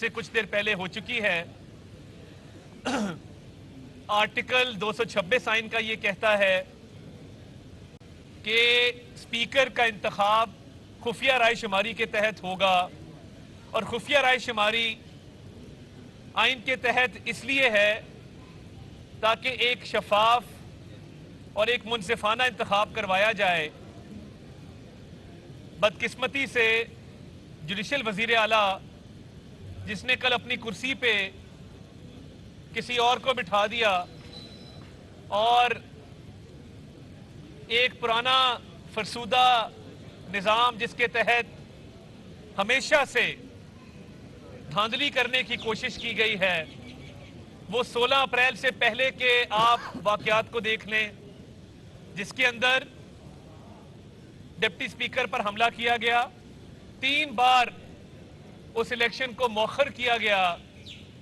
سے کچھ دیر پہلے ہو چکی ہے۔ آرٹیکل 226 آئین کا یہ کہتا ہے کہ اسپیکر کا انتخاب خفیہ رائے شماری کے تحت ہوگا، اور خفیہ رائے شماری آئین کے تحت اس لیے ہے تاکہ ایک شفاف اور ایک منصفانہ انتخاب کروایا جائے۔ بدقسمتی سے جوڈیشل وزیر اعلیٰ جس نے کل اپنی کرسی پہ کسی اور کو بٹھا دیا اور ایک پرانا فرسودہ نظام جس کے تحت ہمیشہ سے دھاندلی کرنے کی کوشش کی گئی ہے، وہ 16 اپریل سے پہلے کے آپ واقعات کو دیکھ لیں، جس کے اندر ڈپٹی اسپیکر پر حملہ کیا گیا، 3 بار اس الیکشن کو مؤخر کیا گیا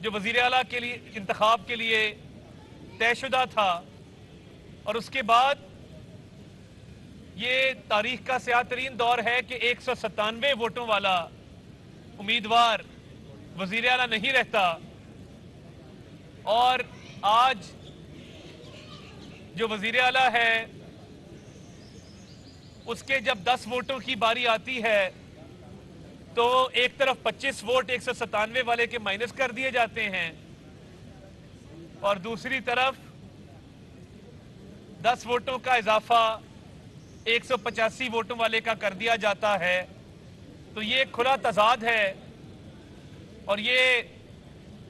جو وزیر اعلیٰ کے لیے انتخاب کے لیے طے شدہ تھا، اور اس کے بعد یہ تاریخ کا سیاہ ترین دور ہے کہ 197 ووٹوں والا امیدوار وزیر اعلیٰ نہیں رہتا، اور آج جو وزیر اعلیٰ ہے اس کے جب 10 ووٹوں کی باری آتی ہے تو ایک طرف 25 ووٹ 197 والے کے مائنس کر دیے جاتے ہیں، اور دوسری طرف 10 ووٹوں کا اضافہ 185 ووٹوں والے کا کر دیا جاتا ہے۔ تو یہ ایک کھلا تضاد ہے، اور یہ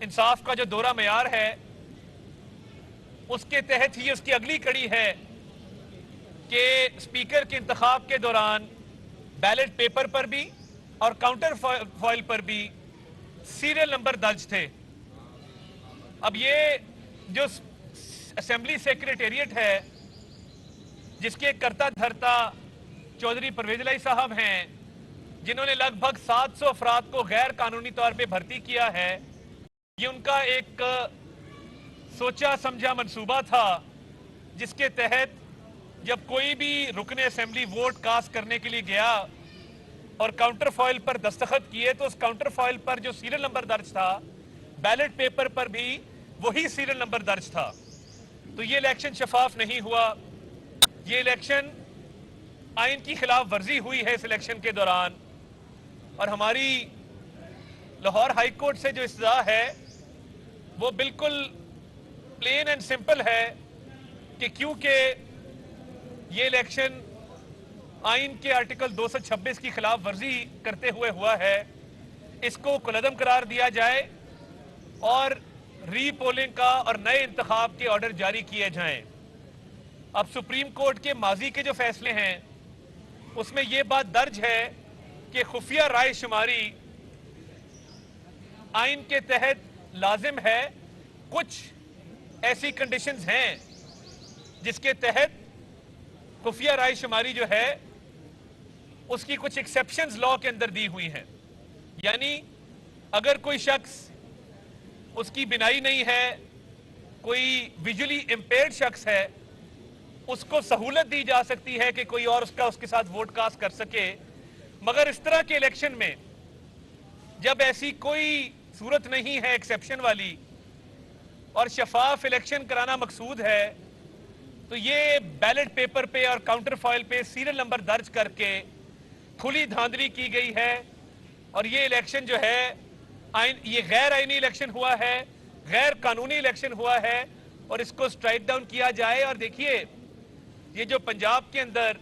انصاف کا جو دورہ معیار ہے اس کے تحت ہی اس کی اگلی کڑی ہے کہ اسپیکر کے انتخاب کے دوران بیلٹ پیپر پر بھی اور کاؤنٹر فائل پر بھی سیریل نمبر درج تھے۔ اب یہ جو اسمبلی سیکریٹریٹ ہے جس کے کرتا دھرتا چودھری پرویز الہی صاحب ہیں، جنہوں نے لگ بھگ 700 افراد کو غیر قانونی طور پہ بھرتی کیا ہے، یہ ان کا ایک سوچا سمجھا منصوبہ تھا جس کے تحت جب کوئی بھی رکن اسمبلی ووٹ کاسٹ کرنے کے لیے گیا اور کاؤنٹر فائل پر دستخط کیے تو اس کاؤنٹر فائل پر جو سیریل نمبر درج تھا بیلٹ پیپر پر بھی وہی سیریل نمبر درج تھا۔ تو یہ الیکشن شفاف نہیں ہوا، یہ الیکشن آئین کی خلاف ورزی ہوئی ہے اس الیکشن کے دوران، اور ہماری لاہور ہائی کورٹ سے جو استدعا ہے وہ بالکل پلین اینڈ سمپل ہے کہ کیونکہ یہ الیکشن آئین کے آرٹیکل 226 کی خلاف ورزی کرتے ہوئے ہوا ہے، اس کو کالعدم قرار دیا جائے اور ری پولنگ کا اور نئے انتخاب کے آرڈر جاری کیے جائیں۔ اب سپریم کورٹ کے ماضی کے جو فیصلے ہیں اس میں یہ بات درج ہے کہ خفیہ رائے شماری آئین کے تحت لازم ہے، کچھ ایسی کنڈیشنز ہیں جس کے تحت خفیہ رائے شماری جو ہے اس کی کچھ ایکسیپشنز لا کے اندر دی ہوئی ہیں، یعنی اگر کوئی شخص اس کی بینائی نہیں ہے، کوئی ویژولی امپیئرڈ شخص ہے، اس کو سہولت دی جا سکتی ہے کہ کوئی اور اس کے ساتھ ووٹ کاسٹ کر سکے، مگر اس طرح کے الیکشن میں جب ایسی کوئی صورت نہیں ہے ایکسیپشن والی اور شفاف الیکشن کرانا مقصود ہے تو یہ بیلٹ پیپر پہ اور کاؤنٹر فائل پہ سیریل نمبر درج کر کے کھلی دھاندلی کی گئی ہے، اور یہ الیکشن جو ہے یہ غیر آئینی الیکشن ہوا ہے، غیر قانونی الیکشن ہوا ہے، اور اس کو سٹرائک ڈاؤن کیا جائے۔ اور دیکھیے یہ جو پنجاب کے اندر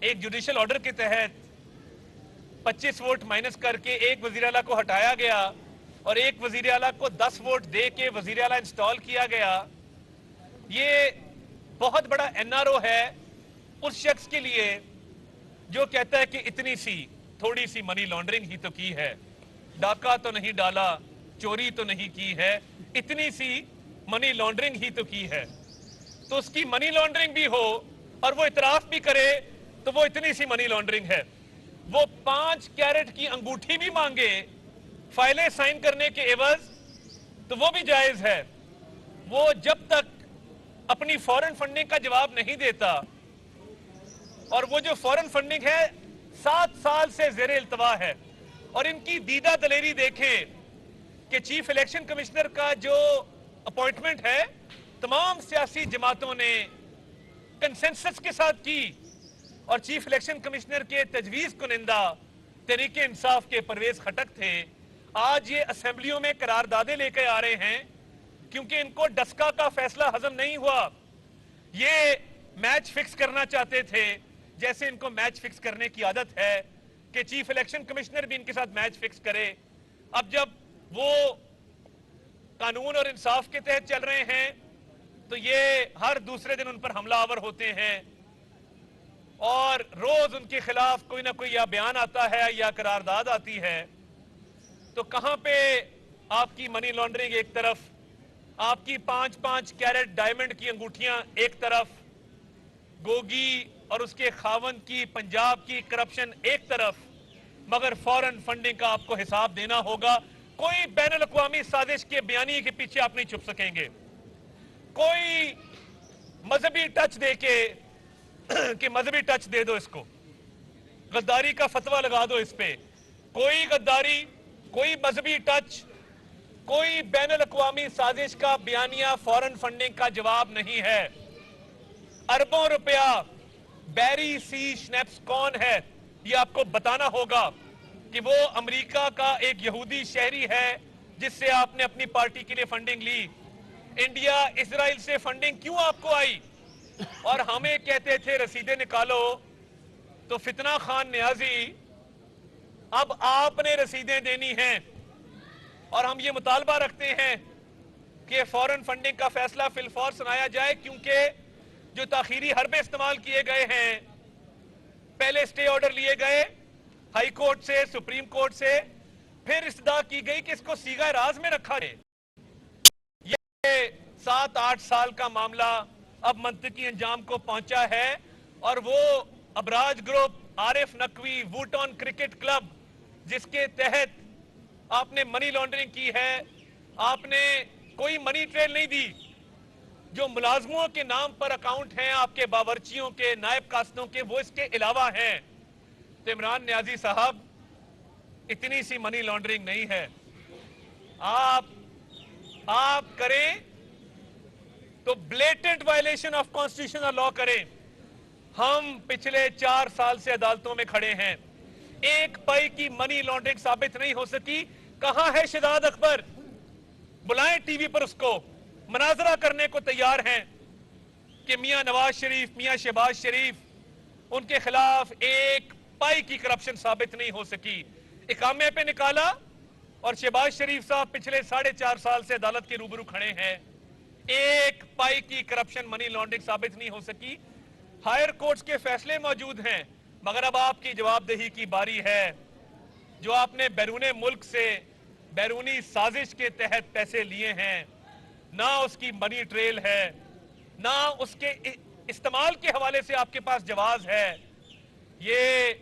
ایک جوڈیشل آرڈر کے تحت 25 ووٹ مائنس کر کے ایک وزیر اعلیٰ کو ہٹایا گیا اور ایک وزیر اعلیٰ کو 10 ووٹ دے کے وزیر اعلیٰ انسٹال کیا گیا، یہ بہت بڑا این آر او ہے اس شخص کے لیے جو کہتا ہے کہ اتنی سی تھوڑی سی منی لانڈرنگ ہی تو کی ہے، ڈاکہ تو نہیں ڈالا، چوری تو نہیں کی ہے، اتنی سی منی لانڈرنگ ہی تو کی ہے۔ تو اس کی منی لانڈرنگ بھی ہو اور وہ اعتراف بھی کرے تو وہ اتنی سی منی لانڈرنگ ہے۔ وہ 5 کیرٹ کی انگوٹھی بھی مانگے فائلیں سائن کرنے کے عوض تو وہ بھی جائز ہے۔ وہ جب تک اپنی فورن فنڈنگ کا جواب نہیں دیتا، اور وہ جو فورن فنڈنگ ہے 7 سال سے زیر التوا ہے، और इनकी दीदा दलेरी देखें कि चीफ इलेक्शन कमिश्नर का जो अपॉइंटमेंट है तमाम सियासी जमातों ने कंसेंसस के साथ की और चीफ इलेक्शन कमिश्नर के तजवीज़ कुनिंदा तहरीक इंसाफ के परवेज खटक थे, आज ये असेंबलियों में करारदादे लेकर आ रहे हैं क्योंकि इनको डस्का का फैसला हजम नहीं हुआ। ये मैच फिक्स करना चाहते थे, जैसे इनको मैच फिक्स करने की आदत है कि चीफ इलेक्शन कमिश्नर भी इनके साथ मैच फिक्स करे। अब जब वो कानून और इंसाफ के तहत चल रहे हैं तो ये हर दूसरे दिन उन पर हमलावर होते हैं और रोज उनके खिलाफ कोई ना कोई या बयान आता है या करारदाद आती है। तो कहां पे आपकी मनी लॉन्ड्रिंग एक तरफ, आपकी 5-5 कैरेट डायमंड की अंगूठियां एक तरफ, गोगी और उसके खावंद की पंजाब की करप्शन एक तरफ, मगर फॉरेन फंडिंग का आपको हिसाब देना होगा। कोई बैनुल अक़वामी साजिश के बयानी के पीछे आप नहीं छुप सकेंगे। कोई मजहबी टच दे के कि मजहबी टच दे दो इसको, गद्दारी का फतवा लगा दो इस पे, कोई गद्दारी, कोई मजहबी टच, कोई बैनुल अक़वामी साजिश का बयानिया फॉरेन फंडिंग का जवाब नहीं है। अरबों रुपया बैरी सी स्नैप्स कौन है ये आपको बताना होगा कि वो अमेरिका का एक यहूदी शहरी है जिससे आपने अपनी पार्टी के लिए फंडिंग ली। इंडिया इजराइल से फंडिंग क्यों आपको आई और हमें कहते थे रसीदें निकालो, तो फितना खान नियाजी अब आपने रसीदें देनी हैं और हम ये मुतालबा रखते हैं कि फॉरेन फंडिंग का फैसला फिलफौर सुनाया जाए, क्योंकि जो ताखीरी हरबे इस्तेमाल किए गए हैं, पहले स्टे ऑर्डर लिए गए हाई कोर्ट से, सुप्रीम कोर्ट से, फिर इस्तदा की गई कि इसको सीगा राज में रखा है। ये 7-8 साल का मामला अब मंतकी अंजाम को पहुंचा है और वो Abraaj group, Arif Naqvi, Wootton cricket club जिसके तहत आपने मनी लॉन्ड्रिंग की है, आपने कोई मनी ट्रेल नहीं दी। जो मुलाजमों के नाम पर अकाउंट हैं आपके बावर्चियों के, नायब कास्तों के, वो इसके अलावा हैं। तो इमरान नियाजी साहब, इतनी सी मनी लॉन्ड्रिंग नहीं है। आप करें तो blatant violation of constitutional law करें। हम पिछले 4 साल से अदालतों में खड़े हैं, एक पाई की मनी लॉन्ड्रिंग साबित नहीं हो सकी। कहां है शहजाद अकबर? बुलाएं टीवी पर उसको, मनाजरा करने को तैयार हैं कि मियां नवाज शरीफ, मियां शहबाज शरीफ, उनके खिलाफ एक पाई की करप्शन साबित नहीं हो सकी। इकामे पे निकाला और शहबाज शरीफ साहब पिछले 4.5 साल से अदालत के रूबरू खड़े हैं, एक पाई की करप्शन मनी लॉन्ड्रिंग साबित नहीं हो सकी। हायर कोर्ट्स के फैसले मौजूद हैं, मगर अब आपकी जवाबदेही की बारी है। जो आपने बैरूने मुल्क से बैरूनी साजिश के तहत पैसे लिए हैं, ना उसकी मनी ट्रेल है, ना उसके इस्तेमाल के हवाले से आपके पास जवाब है। ये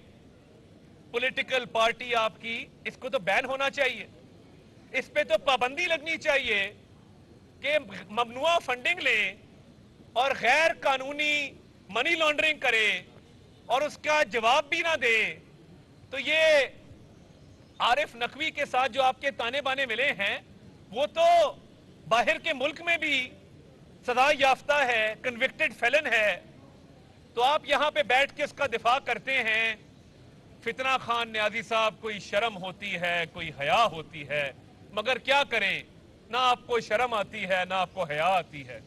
पॉलिटिकल पार्टी आपकी, इसको तो बैन होना चाहिए, इस पे तो पाबंदी लगनी चाहिए कि ममनुआ फंडिंग ले और गैर कानूनी मनी लॉन्ड्रिंग करे और उसका जवाब भी ना दे। तो ये आरिफ नकवी के साथ जो आपके ताने बाने मिले हैं, वो तो बाहर के मुल्क में भी सजा याफ्ता है, कन्विक्टेड फेलन है, तो आप यहां पे बैठ के उसका दिफा करते हैं। फितना खान नियाजी साहब, कोई शर्म होती है, कोई हया होती है, मगर क्या करें, ना आपको शर्म आती है ना आपको हया आती है।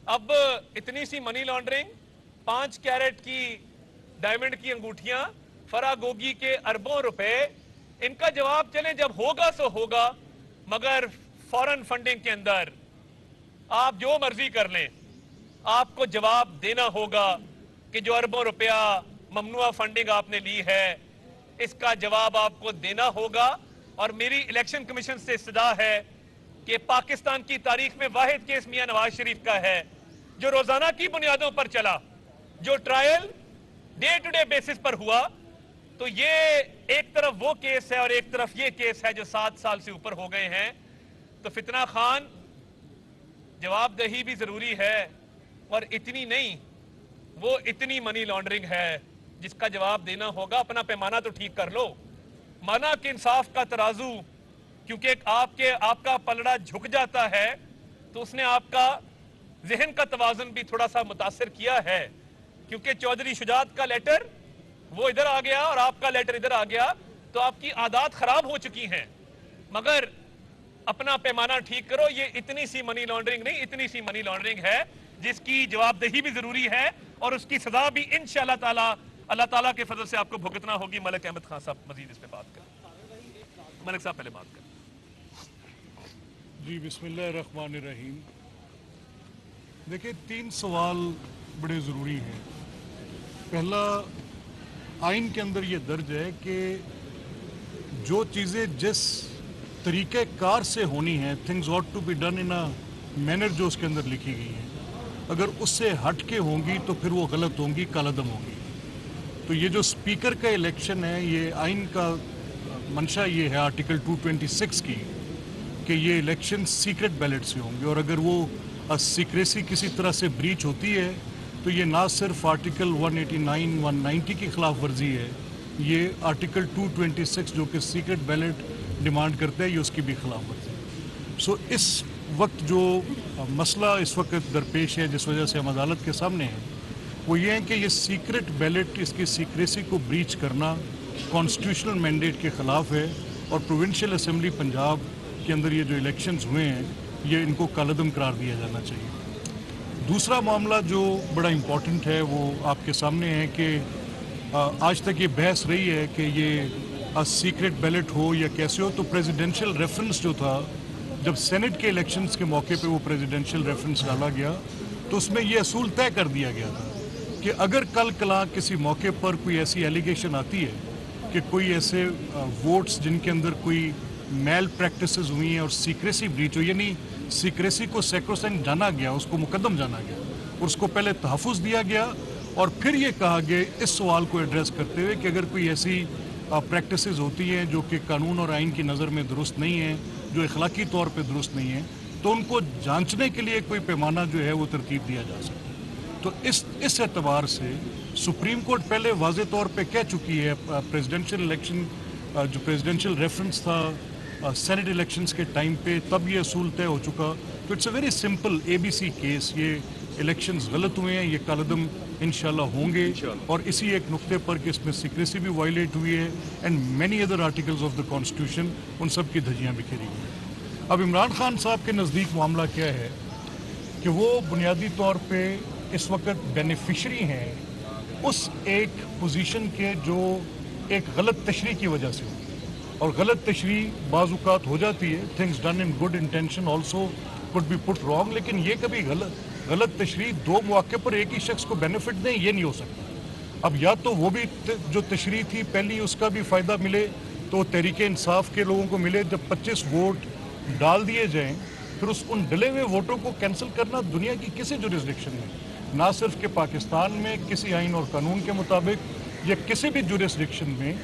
अब इतनी सी मनी लॉन्ड्रिंग, 5 कैरेट की डायमंड की अंगूठियां, फरा गोगी के अरबों रुपए, इनका जवाब चले जब होगा सो होगा, मगर फॉरेन फंडिंग के अंदर आप जो मर्जी कर लें, आपको जवाब देना होगा कि जो अरबों रुपया ममनुआ फंडिंग आपने ली है, इसका जवाब आपको देना होगा। और मेरी इलेक्शन कमीशन से इस्तदा है कि पाकिस्तान की तारीख में वाहिद केस मियां नवाज शरीफ का है जो रोजाना की बुनियादों पर चला, जो trial day to day basis पर हुआ। तो ये एक तरफ वो केस है और एक तरफ ये केस है जो 7 साल से ऊपर हो गए हैं। तो फितना खान, जवाबदेही भी जरूरी है, और इतनी नहीं, वो इतनी मनी लॉन्ड्रिंग है जिसका जवाब देना होगा। अपना पैमाना तो ठीक कर लो। माना कि इंसाफ का तराजू क्योंकि आपका पलड़ा झुक जाता है तो उसने आपका जहन का तवाज़ुन भी थोड़ा सा मुतासिर किया है, क्योंकि चौधरी शुजात का लेटर वो इधर आ गया और आपका लेटर इधर आ गया, तो आपकी आदत खराब हो चुकी हैं। मगर अपना पैमाना ठीक करो, ये इतनी सी मनी लॉन्ड्रिंग नहीं, इतनी सी मनी लॉन्ड्रिंग है जिसकी जवाबदेही भी जरूरी है और उसकी सजा भी इंशाअल्लाह ताला अल्लाह ताला के फजल से आपको भुगतना होगी। मलिक अहमद खान साहब मजीद इस पे बात करें। मलिक साहब पहले बात करें। जी बिस्मिल्लाहिर्रहमानिर्रहीम। देखिए, 3 सवाल बड़े ज़रूरी हैं। पहला, आइन के अंदर ये दर्ज है कि जो चीज़ें जिस तरीक़े कार से होनी हैं, things ought to be done in a manner जो उसके अंदर लिखी गई है, अगर उससे हट के होंगी तो फिर वो गलत होंगी, कालादम होंगी। तो ये जो स्पीकर का इलेक्शन है, ये आइन का मंशा ये है आर्टिकल 226 की कि ये इलेक्शन सीक्रेट बैलेट से होंगे, और अगर वो सीक्रेसी किसी तरह से ब्रीच होती है तो ये ना सिर्फ आर्टिकल 189, 190 की खिलाफ वर्जी है, ये आर्टिकल 226 जो कि सीक्रेट बैलेट डिमांड करता है, ये उसकी भी खिलाफ वर्जी है। सो इस वक्त जो मसला इस वक्त दरपेश है, जिस वजह से हम अदालत के सामने हैं, वो ये है कि ये सीक्रेट बैलेट, इसकी सीक्रेसी को ब्रीच करना कॉन्स्टिट्यूशनल मैंडेट के ख़िलाफ़ है, और प्रोविंशियल असम्बली पंजाब के अंदर ये जो इलेक्शंस हुए हैं, ये इनको कालदम करार दिया जाना चाहिए। दूसरा मामला जो बड़ा इम्पॉर्टेंट है वो आपके सामने है कि आज तक ये बहस रही है कि ये सीक्रेट बैलेट हो या कैसे हो। तो प्रेसिडेंशियल रेफरेंस जो था, जब सेनेट के इलेक्शंस के मौके पे वो प्रेसिडेंशियल रेफरेंस डाला गया, तो उसमें ये असूल तय कर दिया गया था कि अगर कल कला किसी मौके पर कोई ऐसी एलिगेशन आती है कि कोई ऐसे वोट्स जिनके अंदर कोई मेल प्रैक्टिसेस हुई हैं और सीक्रेसी ब्रीच हो, यानी सीक्रेसी को सैक्रोसेंट जाना गया, उसको मुकद्दम जाना गया और उसको पहले तहफ़्फ़ुज़ दिया गया, और फिर ये कहा गया इस सवाल को एड्रेस करते हुए कि अगर कोई ऐसी प्रैक्टिसेस होती हैं जो कि कानून और आइन की नज़र में दुरुस्त नहीं है, जो अखलाकी तौर पे दुरुस्त नहीं है, तो उनको जांचने के लिए कोई पैमाना जो है वो तरतीब दिया जा सकता है। तो इस एतबार से सुप्रीम कोर्ट पहले वाज़े तौर पे कह चुकी है, प्रेसिडेंशियल इलेक्शन जो प्रेसिडेंशियल रेफरेंस था सेनेट इलेक्शंस के टाइम पे, तब ये असूल तय हो चुका। तो it's a very simple ABC case, ये इलेक्शंस गलत हुए हैं, ये कालदम इंशाल्लाह होंगे, और इसी एक नुक्ते पर कि इसमें सीक्रेसी भी वायलेट हुई है and many other articles of the constitution, उन सब की धज्जियाँ बिखेरी हुई हैं। अब इमरान खान साहब के नज़दीक मामला क्या है कि वो बुनियादी तौर पे इस वक्त बेनिफिशरी हैं उस एक पोजीशन के जो एक गलत तशरीह की वजह से हुई, और गलत तशरीह बाज़-औक़ात हो जाती है। Things done in good intention also could be put wrong, लेकिन ये कभी गलत तशरीह दो मौके पर एक ही शख्स को बेनिफिट दें, ये नहीं हो सकता। अब या तो वो भी जो तशरीह थी पहली, उसका भी फ़ायदा मिले, तो तहरीक इंसाफ के लोगों को मिले। जब 25 वोट डाल दिए जाएँ, फिर उन डले हुए वोटों को कैंसिल करना दुनिया की किसी जुरिस्डिक्शन में, ना सिर्फ कि पाकिस्तान में किसी आइन और कानून के मुताबिक, या किसी भी जुरिस्डिक्शन में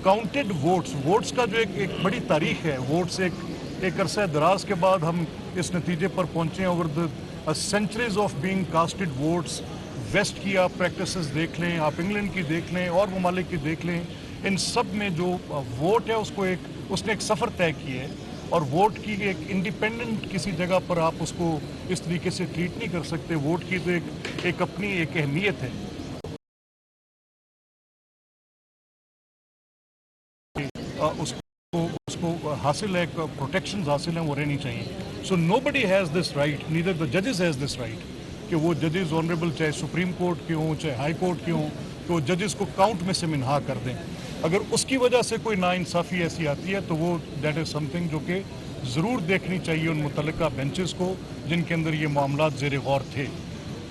काउंटेड वोट्स का जो एक बड़ी तारीख है, वोट्स एक अरसा दराज के बाद हम इस नतीजे पर पहुँचे हैं। Over the centuries of being casted votes, west की आप प्रैक्टिसेस देख लें, आप इंग्लैंड की देख लें और ममालिक की देख लें, इन सब में जो वोट है उसने एक सफ़र तय किया है, और वोट की एक इंडिपेंडेंट किसी जगह पर आप उसको इस तरीके से ट्रीट नहीं कर सकते। वोट की तो एक अपनी एक अहमियत है, उसको हासिल है, प्रोटेक्शंस हासिल हैं, वो रहनी चाहिए। So nobody has this right, neither the जजेस हैज़ दिस राइट, कि वो जजेस ऑनरेबल चाहे सुप्रीम कोर्ट के हों चाहे हाई कोर्ट के हों, कि वो जजेस को काउंट में से मिनहा कर दें। अगर उसकी वजह से कोई नाइंसाफ़ी ऐसी आती है तो वो दैट इज़ समथिंग जो कि ज़रूर देखनी चाहिए उन मुतल्लिका बेंचेस को जिनके अंदर ये मामला ज़ेर गौर थे।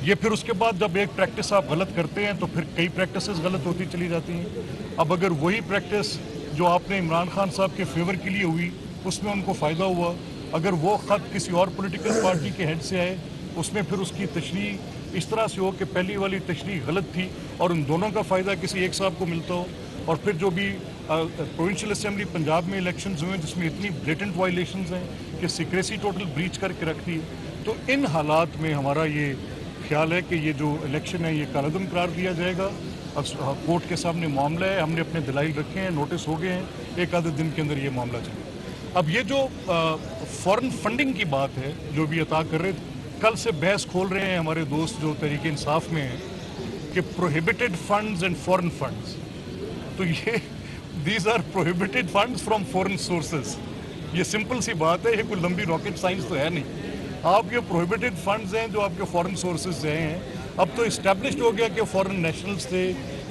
ये फिर उसके बाद जब एक प्रैक्टिस आप गलत करते हैं तो फिर कई प्रैक्टिसेस गलत होती चली जाती हैं। अब अगर वही प्रैक्टिस जो आपने इमरान खान साहब के फेवर के लिए हुई, उसमें उनको फ़ायदा हुआ, अगर वो ख़त किसी और पॉलिटिकल पार्टी के हेड से आए, उसमें फिर उसकी तशरीह इस तरह से हो कि पहली वाली तशरीह गलत थी और उन दोनों का फ़ायदा किसी एक साहब को मिलता हो, और फिर जो भी प्रोविंशियल असेंबली पंजाब में इलेक्शंस हुए जिसमें इतनी ब्लेटेंट वायलेशंस हैं कि सीक्रेसी टोटल ब्रीच करके रखती है, तो इन हालात में हमारा ये ख्याल है कि ये जो इलेक्शन है ये कालदम करार दिया जाएगा। कोर्ट के सामने मामला है, हमने अपने दलाइल रखे हैं, नोटिस हो गए हैं, एक आधे दिन के अंदर ये मामला चलेगा। अब ये जो फॉरेन फंडिंग की बात है जो भी अता कर रहे थे, कल से बहस खोल रहे हैं हमारे दोस्त जो तरीके इंसाफ में हैं कि prohibited funds and foreign funds, तो ये these are prohibited funds from foreign sources. ये सिंपल सी बात है, ये कोई लंबी रॉकेट साइंस तो है नहीं। आप ये प्रोहिबिटेड फंड्स हैं जो आपके फॉरेन सोर्सेज से हैं, अब तो इस्टेब्लिश्ड हो गया कि फॉरेन नेशनल्स थे,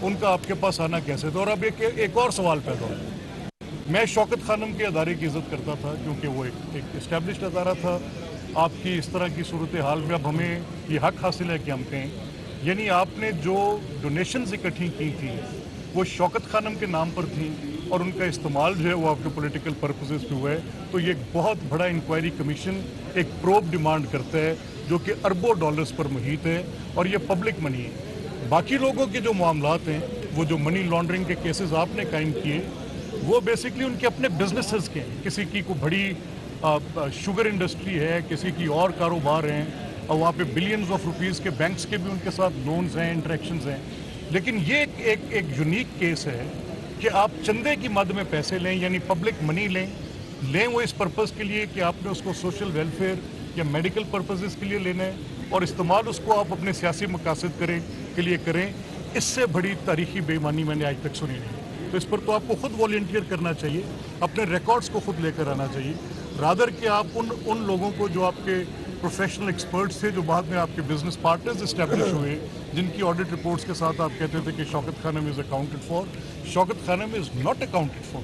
उनका आपके पास आना कैसे था। और अब एक और सवाल पैदा हो, मैं शौकत खानम के अदारे की इज़्ज़त करता था क्योंकि वो एक इस्टेब्लिश्ड अदारा था। आपकी इस तरह की सूरत हाल में अब हमें ये हक हासिल है कि हम कहें, यानी आपने जो डोनेशंस इकट्ठी की थी वो शौकत खानम के नाम पर थी और उनका इस्तेमाल जो है वो आपके पॉलिटिकल पर्पसेस पे हुआ है, तो ये एक बहुत बड़ा इंक्वायरी कमीशन एक प्रोब डिमांड करता है जो कि अरबों डॉलर्स पर मुहित है और ये पब्लिक मनी है। बाकी लोगों के जो मामलात हैं, वो जो मनी लॉन्ड्रिंग के केसेस आपने कायम किए, वो बेसिकली उनके अपने बिजनेसेस के हैं। किसी की कोई बड़ी शुगर इंडस्ट्री है, किसी की और कारोबार हैं और वहाँ पे बिलियंस ऑफ रुपीस के बैंक्स के भी उनके साथ लोन्स हैं, इंटरेक्शंस हैं। लेकिन ये एक यूनिक केस है कि आप चंदे की मद में पैसे लें, यानी पब्लिक मनी लें वो इस पर्पज़ के लिए कि आपने उसको सोशल वेलफेयर या मेडिकल पर्पसेस के लिए लेना है और इस्तेमाल उसको आप अपने सियासी मकासद के लिए करें। इससे बड़ी तारीखी बेईमानी मैंने आज तक सुनी नहीं। तो इस पर तो आपको खुद वॉलंटियर करना चाहिए, अपने रिकॉर्ड्स को खुद लेकर आना चाहिए, रादर कि आप उन लोगों को जो आपके प्रोफेशनल एक्सपर्ट्स थे, जो बाद में आपके बिजनेस पार्टनर्स इस्टेब्लिश हुए, जिनकी ऑडिट रिपोर्ट्स के साथ आप कहते थे कि Shaukat Khanum is accounted for, Shaukat Khanum is not accounted for.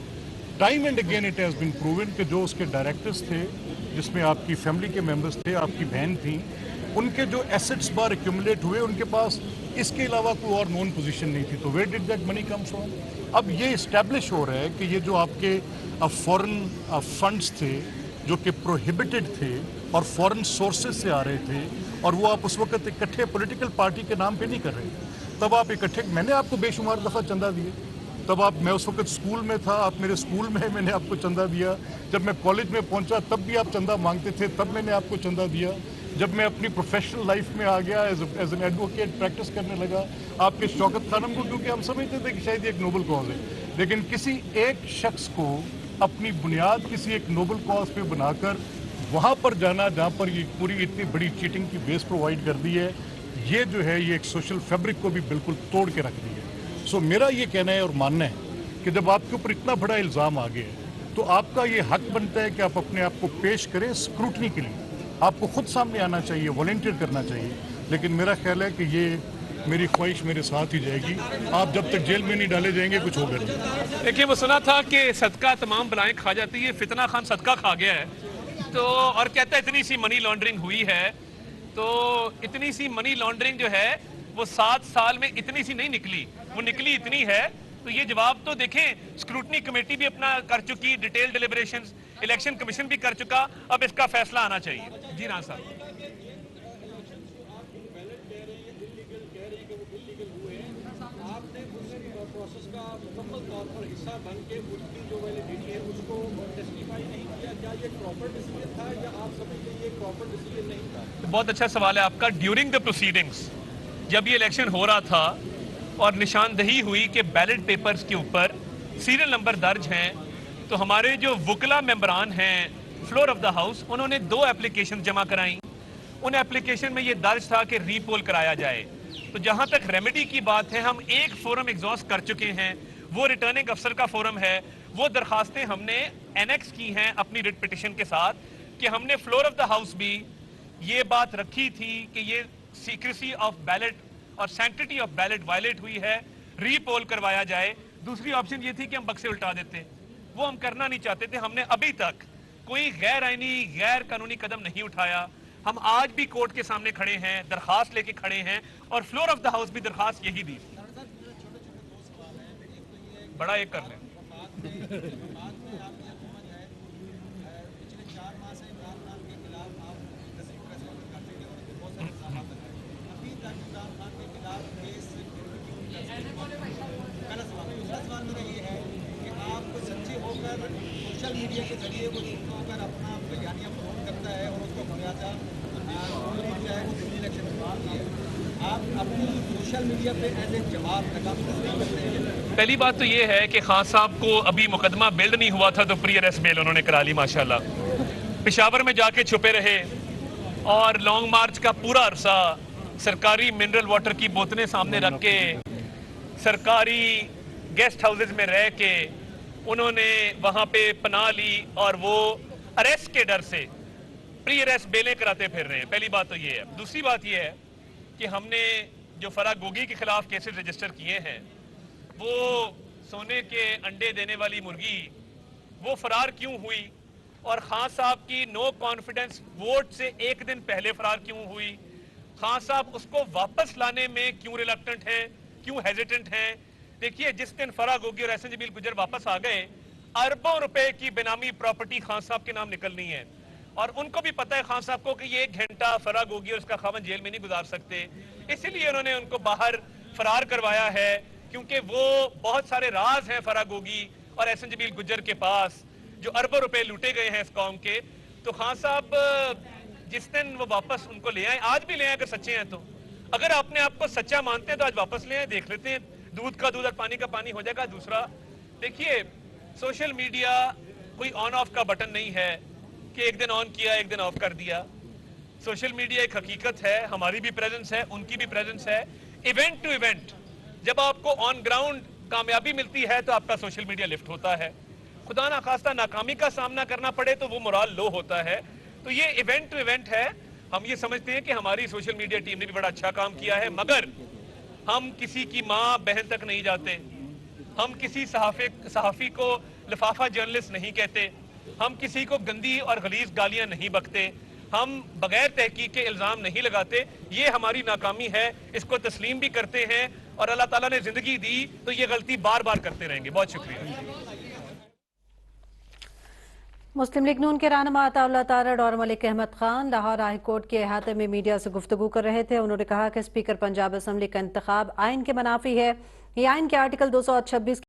Time and again it has been proven कि जो उसके डायरेक्टर्स थे, जिसमें आपकी फैमिली के मेंबर्स थे, आपकी बहन थी, उनके जो एसेट्स बार एक्यूमुलेट हुए, उनके पास इसके अलावा कोई और नॉन पोजीशन नहीं थी। तो where did that money come from? अब ये इस्टेब्लिश हो रहा है कि ये जो आपके फॉरेन फंड्स थे जो कि प्रोहिबिटेड थे और फॉरेन सोर्सेज से आ रहे थे, और वो आप उस वक्त इकट्ठे पॉलिटिकल पार्टी के नाम पे नहीं कर रहे, तब आप इकट्ठे, मैंने आपको बेशुमार दफ़ा चंदा दिए, तब आप, मैं उस वक्त स्कूल में था, आप मेरे स्कूल में, मैंने आपको चंदा दिया। जब मैं कॉलेज में पहुंचा तब भी आप चंदा मांगते थे, तब मैंने आपको चंदा दिया। जब मैं अपनी प्रोफेशनल लाइफ में आ गया, एज एन एडवोकेट प्रैक्टिस करने लगा, आपके शौकत खानम को, क्योंकि हम समझते थे कि शायद ये एक नोबल कॉज है, लेकिन किसी एक शख्स को अपनी बुनियाद किसी एक नोबल कॉज पे बनाकर वहाँ पर जाना जहाँ पर ये पूरी इतनी बड़ी चीटिंग की बेस प्रोवाइड कर दी है, ये जो है ये एक सोशल फैब्रिक को भी बिल्कुल तोड़ के रख दी है। सो मेरा ये कहना है और मानना है कि जब आपके ऊपर इतना बड़ा इल्ज़ाम आ गया है तो आपका ये हक बनता है कि आप अपने आप को पेश करें स्क्रूटनी के लिए। आपको खुद सामने आना चाहिए, वॉलंटियर करना चाहिए। लेकिन मेरा ख्याल है कि ये मेरी ख्वाहिश मेरे साथ ही जाएगी, आप जब तक जेल में नहीं डाले जाएंगे कुछ होगा नहीं। देखिए, वो सुना था कि सदका तमाम बलाएं खा जाती है, फितना खान सदका खा गया है, तो और कहता है इतनी सी मनी लॉन्ड्रिंग हुई है। तो इतनी सी मनी लॉन्ड्रिंग जो है वो 7 साल में इतनी सी नहीं निकली, वो निकली इतनी है। तो ये जवाब तो देखें, स्क्रूटनी कमेटी भी अपना कर चुकी, डिटेल डिलिब्रेशंस, इलेक्शन कमीशन भी कर चुका, अब इसका फैसला आना चाहिए। जी ना साहब। बहुत अच्छा सवाल है आपका। ड्यूरिंग द प्रोसीडिंग्स, जब ये इलेक्शन हो रहा था और निशानदही हुई कि बैलेट पेपर्स के ऊपर सीरियल नंबर दर्ज हैं, तो हमारे जो वकला मेंबरान हैं फ्लोर ऑफ द हाउस, उन्होंने 2 एप्लीकेशन जमा कराई। उन एप्लीकेशन में ये दर्ज था कि रीपोल कराया जाए। तो जहां तक रेमेडी की बात है, हम एक फोरम एग्जॉस्ट कर चुके हैं, वो रिटर्निंग अफसर का फोरम है। वो दरखास्तें हमने एनेक्स की हैं अपनी रिट पिटिशन के साथ, कि हमने फ्लोर ऑफ द हाउस भी ये बात रखी थी कि ये सीक्रेसी ऑफ बैलेट और सैंक्टिटी ऑफ बैलेट वायलेट हुई है, रीपोल करवाया जाए। दूसरी ऑप्शन ये थी कि हम बक्से उल्टा देते, वो हम करना नहीं चाहते थे। हमने अभी तक कोई गैर आईनी गैर कानूनी कदम नहीं उठाया। हम आज भी कोर्ट के सामने खड़े हैं, दरखास्त लेके खड़े हैं, और फ्लोर ऑफ द हाउस भी दरखास्त यही दी। बड़ा एक कर लें। सोशल मीडिया के जरिए वो होकर अपना बयानिया प्रमोट करता है और उसको मर्यादा चाहे वो दिल्ली इलेक्शन में آپ اپنی سوشل میڈیا پہ ایز اے جماعت ناکام تصدیق کرتے ہیں؟ پہلی بات تو یہ ہے کہ خان صاحب کو ابھی مقدمہ بلڈ نہیں ہوا تھا تو پری اریسٹ بیل انہوں نے کرا لی ماشاءاللہ. پشاور میں جا کے چھپے رہے اور لانگ مارچ کا پورا عرصہ سرکاری منرل واٹر کی بوتلیں سامنے رکھ کے سرکاری گیسٹ ہاؤسز میں رہ کے انہوں نے وہاں پہ پناہ لی اور وہ اریسٹ کے ڈر سے پری اریسٹ بیلیں کراتے پھر رہے ہیں. پہلی بات تو یہ ہے. دوسری بات یہ ہے کہ ہم نے جو فرا گوگی کے خلاف کیسز رجسٹر کیے ہیں وہ سونے کے انڈے دینے والی مرغی وہ فرار کیوں ہوئی اور خان صاحب کی نو کانفیڈنس ووٹ سے ایک دن پہلے فرار کیوں ہوئی, خان صاحب اس کو واپس لانے میں کیوں ریلکٹنٹ ہیں, کیوں ہیزیٹنٹ ہیں. دیکھیے جس دن فرا گوگی اور احسن جمیل گجر واپس آ گئے اربوں روپے کی بینامی پراپرٹی خان صاحب کے نام نکلنی ہے اور ان کو بھی پتہ ہے خان صاحب کو کہ یہ 1 گھنٹہ فرا گوگی اور اس کا خاوند جیل میں نہیں گزار سکتے, اسی لیے انہوں نے ان کو باہر فرار کروایا ہے کیونکہ وہ بہت سارے راز ہیں فرا گوگی اور احسن جمیل گجر کے پاس جو اربوں روپے لوٹے گئے ہیں اس قوم کے. تو خان صاحب جس دن وہ واپس ان کو لے آئیں, آج بھی لے آئیں اگر سچے ہیں تو, اگر اپنے آپ کو سچا مانتے ہیں تو آج واپس لے آئیں, دیکھ لیتے ہیں دودھ کا دودھ اور پانی کا پانی ہو جائے گا. دوسرا دیکھیے سوشل میڈیا کوئی آن آف کا بٹن نہیں ہے کہ ایک دن آن کیا ایک دن آف کر دیا. سوشل میڈیا ایک حقیقت ہے, ہماری بھی پریزنس ہے, ان کی بھی پریزنس ہے. ایونٹ ٹو ایونٹ جب آپ کو آن گراؤنڈ کامیابی ملتی ہے تو آپ کا سوشل میڈیا لفٹ ہوتا ہے, خدا ناخواستہ ناکامی کا سامنا کرنا پڑے تو وہ مورال لو ہوتا ہے. تو یہ ایونٹ ٹو ایونٹ ہے. ہم یہ سمجھتے ہیں کہ ہماری سوشل میڈیا ٹیم نے بھی بڑا اچھا کام کیا ہے, مگر ہم کسی کی ماں بہن تک نہیں جاتے, ہم کسی صحافی کو لفافہ جرنلسٹ نہیں کہتے, ہم کسی کو گندی اور غلیظ گالیاں نہیں بکتے, ہم بغیر تحقیق کے الزام نہیں لگاتے. یہ ہماری ناکامی ہے, اس کو تسلیم بھی کرتے ہیں اور اللہ تعالیٰ نے زندگی دی تو یہ غلطی بار بار کرتے رہیں گے. بہت شکریہ. مسلم لیگ نون کے رہنما عطا اللہ تارڑ اور ملک احمد خان لاہور ہائی کورٹ کے احاطے میں میڈیا سے گفتگو کر رہے تھے. انہوں نے کہا کہ اسپیکر پنجاب اسمبلی کا انتخاب آئین کے منافی ہے. یہ آئین کے آرٹیکل 226